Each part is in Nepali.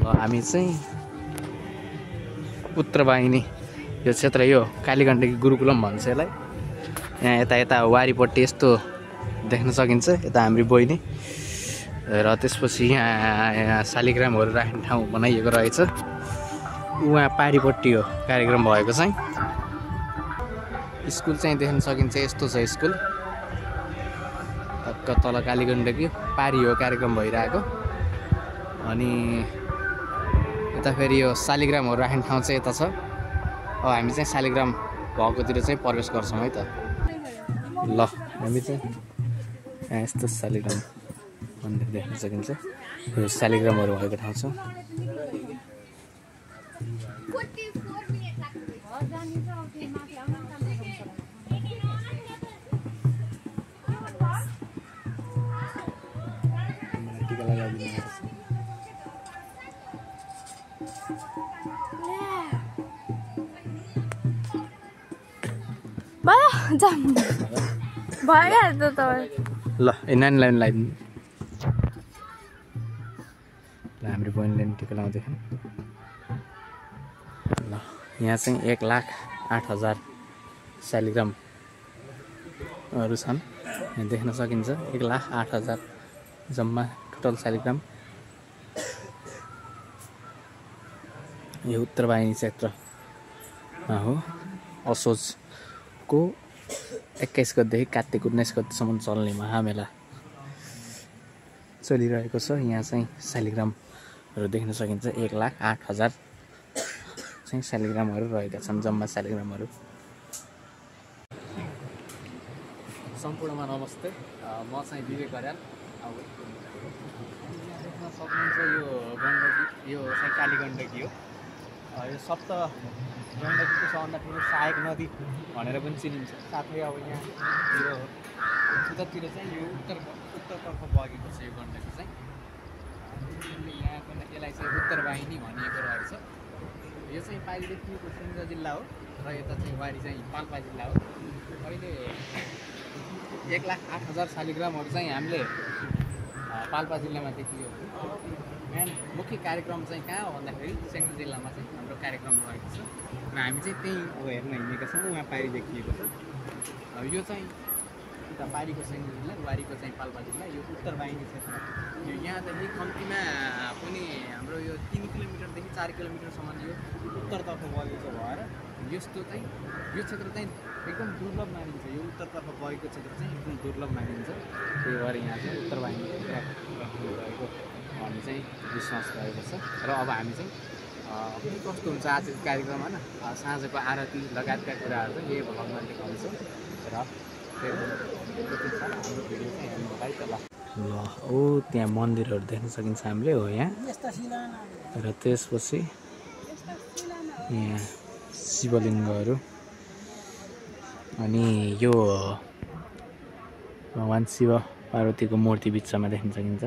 हामी चाहिँ उत्तरवाहिनी यो क्षेत्र यो कालीगण्डकी गुरुकुलम भन्छ यसलाई। यहाँ यता वारीपट्टि यस्तो देख्न सकिन्छ, यता हाम्रो बहिनी र त्यसपछि यहाँ शालिग्रामहरू राख्ने ठाउँ बनाइएको रहेछ। उहाँ पारिपट्टि हो कार्यक्रम भएको चाहिँ। स्कुल चाहिँ देख्न सकिन्छ, यस्तो छ स्कुल। टक्क तल कालीगण्डकी पारी हो कार्यक्रम भइरहेको। अनि यता फेरि यो शालिग्रामहरू राख्ने ठाउँ चाहिँ यता छ। अब हामी चाहिँ शालिग्राम भएकोतिर चाहिँ प्रवेश गर्छौँ है त। ल हामी चाहिँ यहाँ यस्तो शालिग्राम मन्दिर देख्न सकिन्छ। यो शालिग्रामहरू भएको ठाउँ छ। ल नानीलाई लगाइदिनु। ल हाम्रो बहिनीले पनि टिका लगाउँदैछ। ल यहाँ चाहिँ 1,08,000 शालिग्रामहरू छन्। यहाँ देख्न सकिन्छ 1,08,000 जम्मा टोटल शालिग्राम। यो उत्तरवाहिनी क्षेत्रमा हो। असोजको 21 गतेदेखि कार्तिक 19 गतेसम्म चल्ने महामेला चलिरहेको छ। यहाँ चाहिँ शालिग्रामहरू देख्न सकिन्छ। 1,08,000 चाहिँ शालिग्रामहरू रहेका छन्, जम्मा शालिग्रामहरू। सम्पूर्णमा नमस्ते, म चाहिँ विवेक अर्याल। अब देख्न सक्नुहुन्छ यो गण्डकी, यो चाहिँ कालीगण्डकी हो। यो सप्त गण्डकीको सबभन्दा ठुलो सहायक नदी भनेर पनि चिनिन्छ। साथै अब यहाँ यो उत्तरतिर चाहिँ यो उत्तरतर्फ बगेको छ यो गण्डकी चाहिँ। यहाँको यसलाई चाहिँ उत्तरवाहिनी भनिएको रहेछ। यो चाहिँ पारिदेखिको सिङ्जा जिल्ला हो र यता चाहिँ वारी चाहिँ पाल्पा जिल्ला हो। अहिले 1,08,000 शालिग्रामहरू चाहिँ हामीले पाल्पा जिल्लामा देखियो। मेन मुख्य कार्यक्रम चाहिँ कहाँ हो भन्दाखेरि सेङ्जा जिल्लामा चाहिँ हाम्रो कार्यक्रम रहेको छ र हामी चाहिँ त्यहीँ अब हेर्न हिँडेका छौँ। उहाँ पारी देखिएको छ। यो चाहिँ उता पारीको सेङ्जा जिल्ला, वारीको चाहिँ पाल्पा जिल्ला। यो उत्तरवाहिनी क्षेत्र। यो यहाँदेखि कम्तीमा पनि हाम्रो यो 3 किलोमिटरदेखि 4 किलोमिटरसम्म यो उत्तरतर्फ बगेको भएर यस्तो चाहिँ यो क्षेत्र चाहिँ एकदम दुर्लभ मानिन्छ। यो उत्तरतर्फ बगेको क्षेत्र चाहिँ एकदम दुर्लभ मानिन्छ। त्यही भएर यहाँ चाहिँ उत्तरवाहिनी क्षेत्र रहेको भन्ने चाहिँ विश्वास रहेको छ। र अब हामी चाहिँ के कस्तो हुन्छ आजको कार्यक्रम होइन, साँझको आरती लगायतका कुराहरू चाहिँ यही भ्लगमा देखाउँछौँ। र हाम्रो भिडियो चाहिँ हेर्नु होला है त। ल ओ त्यहाँ मन्दिरहरू देख्न सकिन्छ हामीले हो यहाँ। र त्यसपछि यहाँ शिवलिङ्गहरू अनि यो भगवान् शिव पार्वतीको मूर्ति बिचमा देख्न सकिन्छ।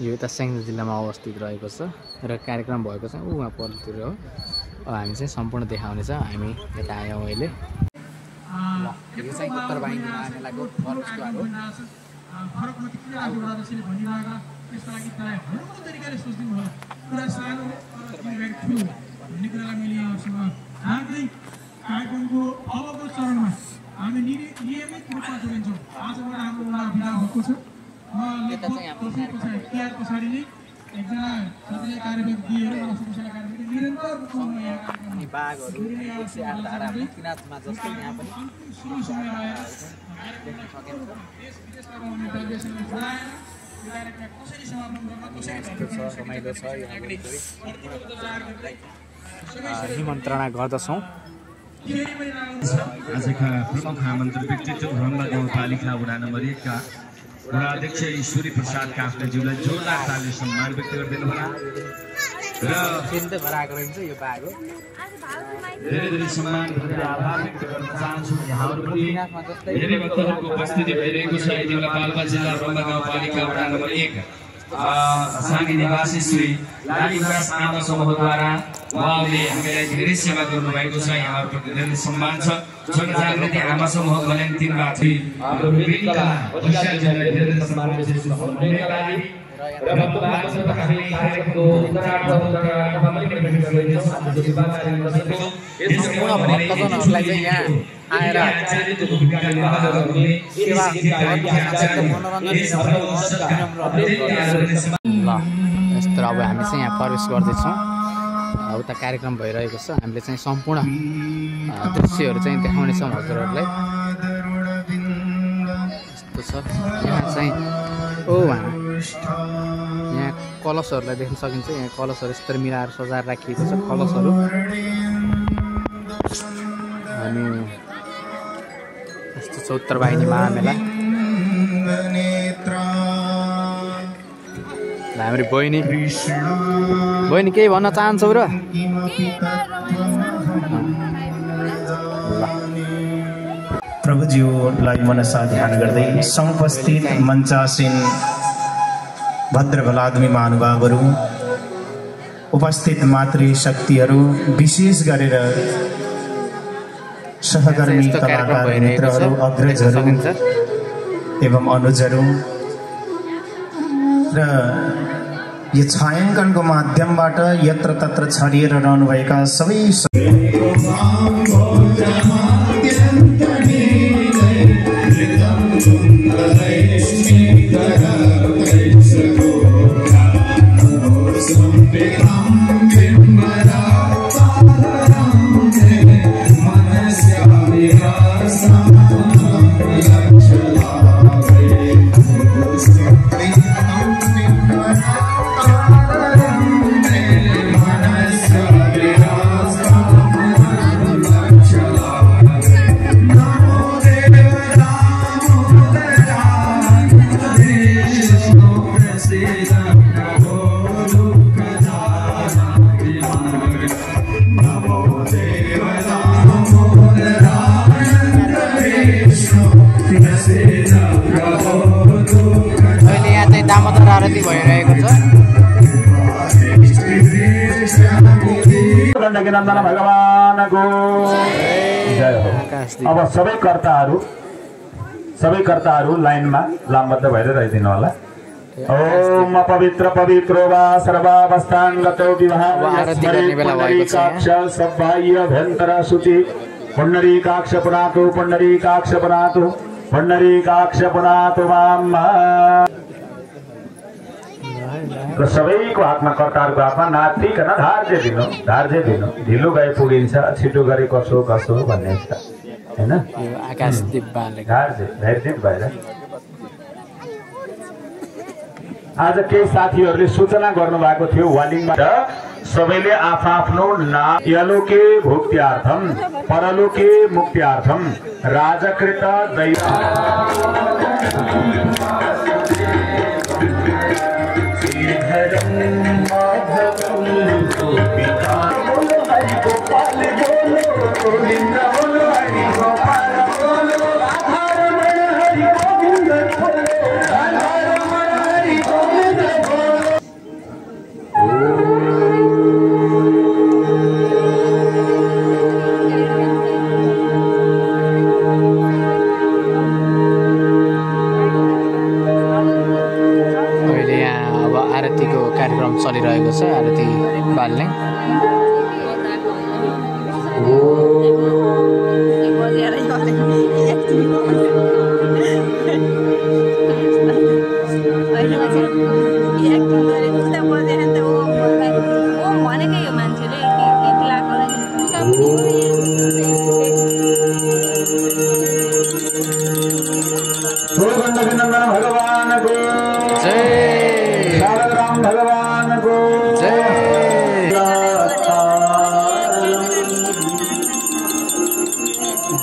यो यता सेङ्जा जिल्लामा अवस्थित रहेको छ र कार्यक्रम भएको चाहिँ उहाँ पल्लोतिर हो। अब हामी चाहिँ सम्पूर्ण देखाउनेछ। हामी यता आयौँ अहिले। यो चाहिँ उत्तरवाहिनी महामेलाको प्रवेशद्वार हो। कार्यक्रमको अबको चरणमा हामी नियमित रूपमा जोडिन्छौँ। आजबाट हाम्रो बिदा भएको छ। तिहार पछाडि नै एकजना सबै कार्यव्यक्तिहरू निरन्तर रूपमा बाघहरू धारामा जस्तै यहाँ पनि समय रमाइलो छ। निमन्त्रणा गर्दछौँ। आजका प्रमुख आमन्त्रित व्यक्तित्व रम्बा गाउँपालिका वडा नम्बर 1 का वडा अध्यक्ष ईश्वरी प्रसाद काफ्लेज्यूलाई जोरदार तालीले सम्मान व्यक्त गरिदिनु होला। र धेरै धेरै सम्मान गरेर आभार व्यक्त गर्न चाहन्छु। यहाँहरूप्रति धेरै भक्तहरूको उपस्थिति भइरहेको छ। यति बेला पाल्पा जिल्ला रम्बा गाउँपालिका वडा नम्बर 1 साङ्गे निवासी श्री लालीदास आमा समूहद्वारा उहाँले हामीलाई धेरै सेवा गर्नुभएको छ। यहाँहरूको धेरै सम्मान छ। जनजागृति आमा समूह गलेन 3 बाट हाम्रो विभिन्न विषयहरूलाई धेरै सम्मान गर्दै र भक्तबाट हामी कार्यक्रमको भक्तजनहरूलाई चाहिँ यहाँ आएर ल यस्तो अब हामी चाहिँ यहाँ प्रवेश गर्दैछौँ। उता कार्यक्रम भइरहेको छ। हामीले चाहिँ सम्पूर्ण दृश्यहरू चाहिँ देखाउनेछौँ हजुरहरूलाई। यस्तो छ यहाँ चाहिँ यहाँ कलशहरूलाई देख्न सकिन्छ। यहाँ कलशहरू यस्तरी मिलाएर सजाएर राखिएको छ कलशहरू। अनि यस्तो छ उत्तरवाहिनी महामेला। हाम्रो बहिनी केही भन्न चाहन्छौ र? प्रभुज्यूलाई मनसा ध्यान गर्दै समुपस्थित मञ्चासीन भद्रभलाद्मी महानुभावहरू, उपस्थित मातृशक्तिहरू, विशेष गरेर सहकर्मी कलाकार मित्रहरू, अग्रजहरू एवं अनुजहरू र यो छायाङ्कनको माध्यमबाट यत्र तत्र छरिएर रहनुभएका सबै दामोदर आरती भइरहेको छ। नन्दन भगवानको जय हो। अब सबै कर्ताहरू लाइनमा लामबद्ध भएर रहिदिनु होला। ओम पवित्र पवित्रो वा सर्वावस्थांगतो विवाह पुण्डरीकाक्ष सबाह्य अभ्यंतर शुचि पुण्डरीकाक्ष पुनातु पुण्डरीकाक्ष पुनातु पुण्डरीकाक्ष पुनातु माम। र सबैको हातमा कर्ताहरूको हातमा नातिकन धार्जे दिनु ढिलो गए पुगिन्छ, छिटो गरे कसो भन्ने छ हैन। आकाशदीप बाले धार्जे धैर्यजित भएर आज केही साथीहरूले सूचना गर्नुभएको थियो वालिङबाट सबैले आफ्नो नाम यलोके भुक्त्यार्थम परलोके मुक्त्यार्थम राजकृत दैव कार्यक्रम चलिरहेको छ। आरती बाल्ने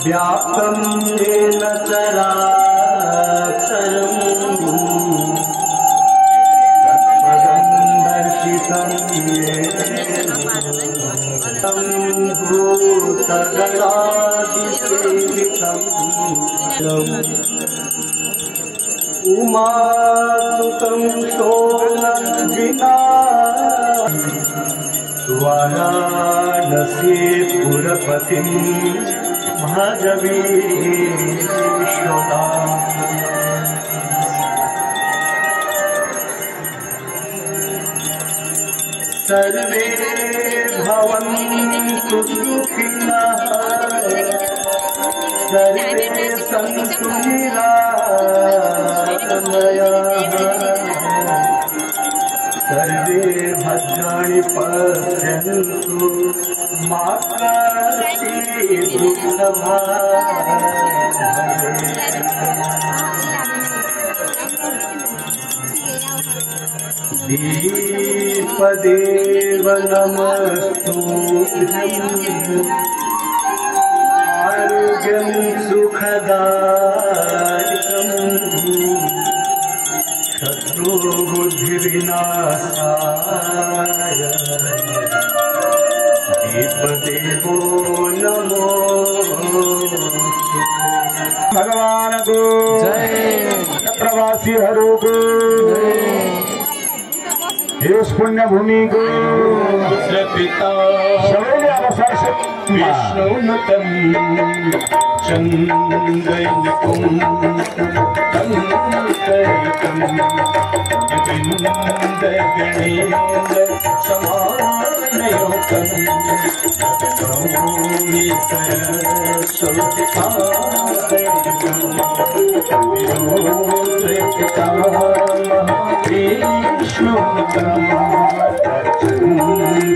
व्याप्तं येन चराचरं दर्शितं येन भूतगणादिसेवितं उमासुतं शोण वाराणसीपुरपतिं भजवीश्वरा सर्वे भवन्तु सुखिनः सर्वे सन्तु निरामयाः सर्वे भद्राणि पश्यन्तु मा कश्चित् दुःखभाग् दीपदेव नमस्तुभ्यं आरोग्यं सुखदायकम् शत्रुबुद्धिविनाशाय दीपदेवो नमो भगवान को जय प्रवासीहरूको यस पुण्य भूमि को पिता सबैले अब विष्णुनुतम चन्द्रैकं तङ्कैकं विन्दगणेन्द्र समानयोतं नौमि सरस्वतीकान्तं विष्णुनुतम चन्द्रैकं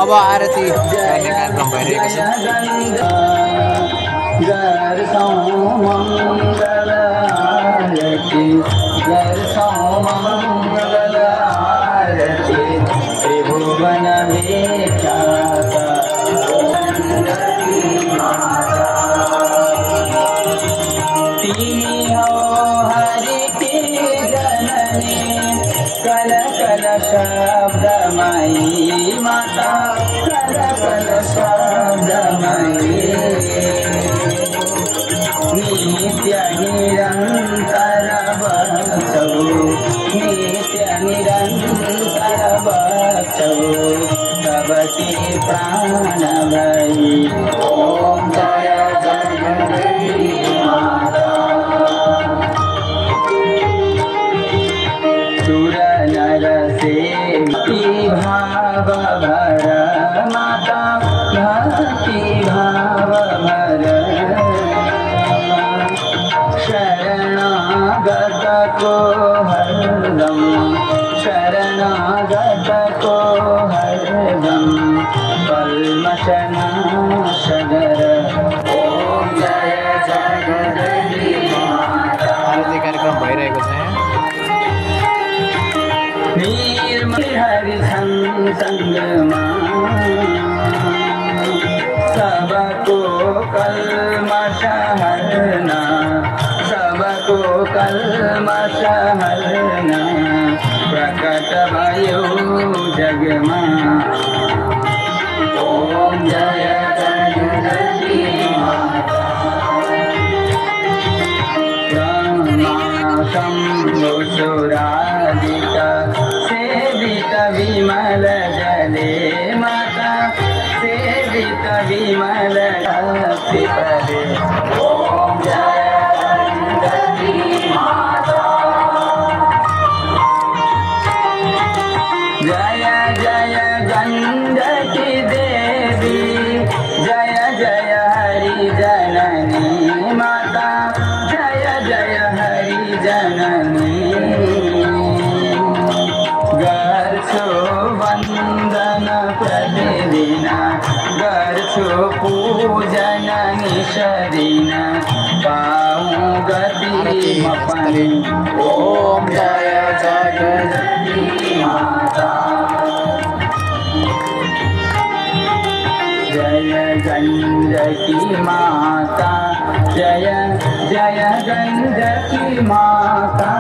अब आरती गर्ने कार्यक्रम भइरहेको शब्दमयी माता कल कल शब्दमयी नित्य निरंतर बचौ नित्य निरंतर बचौ भगवती प्राण भई ओम जय जगदम्बे माता सुर नर से भाव भर माता भक्ति भाव भर शरणागत को हरदम शरणागत को हरदम कल्मषनाश सगर ओम जय जगदम्बे माता। आरती कार्यक्रम भइरहेको छ यहाँ। निर्मल हरि संगमा सबको कल्मष हरना, सबको कल्मष हरना, प्रकट भयो जगमा ओम जय जगदम्बे माता। शम्भो सुरादिता सेवित विमल जले माता, सेवित विमल पदे ओम जय जगदम्बे माता। जय जय गंडकी देवी, जय जय हरि जननी माता, जय जय हरि जननी। गर्छु वंदन प्रतिदिन, गर्छु पूजन निशदिन, पाऊँ गति मपनि ओम जय जगदम्बे माता। जय गंडकी माता, जय जय गंडकी माता।